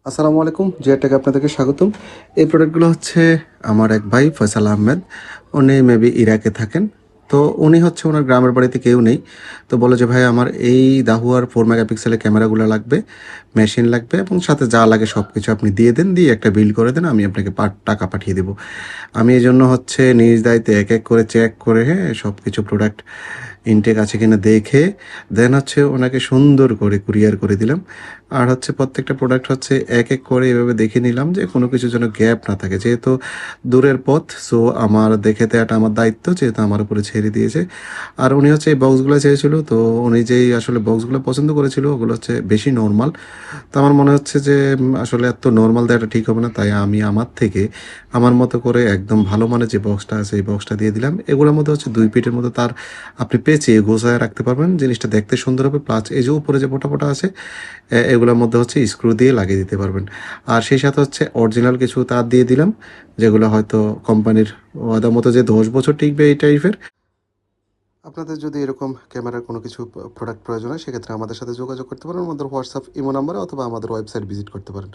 আসসালামু আলাইকুম, জিয়াটেক আপনাদেরকে স্বাগতম। এই প্রোডাক্টগুলো হচ্ছে আমার এক ভাই ফয়সাল আহমেদ। উনি মেবি ইরাকে থাকেন। তো উনি হচ্ছে ওনার গ্রামের বাড়িতে কেউ নেই। তো বলে যে ভাই আমার এই দাহুয়ার 4 মেগাপিক্সেলের ক্যামেরাগুলো লাগবে, মেশিন লাগবে এবং সাথে যা লাগে সব কিছু আপনি দিয়ে দেন, দিয়ে একটা বিল করে দেন, আমি আপনাকে টাকা পাঠিয়ে দেবো। আমি এই জন্য হচ্ছে নিজ দায়িত্বে এক এক করে চেক করে হ্যাঁ সব কিছু প্রোডাক্ট ইনটেক আছে কিনা দেখে দেন হচ্ছে ওনাকে সুন্দর করে কুরিয়ার করে দিলাম। আর হচ্ছে প্রত্যেকটা প্রোডাক্ট হচ্ছে এক এক করে এভাবে দেখে নিলাম যে কোনো কিছু যেন গ্যাপ না থাকে, যেহেতু দূরের পথ। সো আমার দেখে দেওয়াটা আমার দায়িত্ব, যেহেতু আমার উপরে ছেড়ে দিয়েছে। আর উনি হচ্ছে এই বক্সগুলো চেয়েছিল, তো উনি যেই আসলে বক্সগুলো পছন্দ করেছিল ওগুলো হচ্ছে বেশি নর্মাল। তো আমার মনে হচ্ছে যে আসলে এত নর্মাল দেওয়াটা ঠিক হবে না, তাই আমি আমার থেকে আমার মতো করে একদম ভালো মানের যে বক্সটা আছে এই বক্সটা দিয়ে দিলাম। এগুলোর মধ্যে হচ্ছে 2 ফিটের মতো তার আপনি পেঁচিয়ে গোছায় রাখতে পারবেন, জিনিসটা দেখতে সুন্দর হবে। প্লাস এই যে উপরে যে ফোটা ফোটা আছে এগুলোর মধ্যে হচ্ছে স্ক্রু দিয়ে লাগিয়ে দিতে পারবেন। আর সেই সাথে হচ্ছে অরিজিনাল কিছু তার দিয়ে দিলাম, যেগুলো হয়তো কোম্পানির ওয়াদা মতো যে 10 বছর টিকবে এই টাইপের। আপনাদের যদি এরকম ক্যামেরার কোনো কিছু প্রোডাক্ট প্রয়োজন হয় সেক্ষেত্রে আমাদের সাথে যোগাযোগ করতে পারেন, আমাদের হোয়াটসঅ্যাপ ইমো নাম্বারে, অথবা আমাদের ওয়েবসাইট ভিজিট করতে পারেন।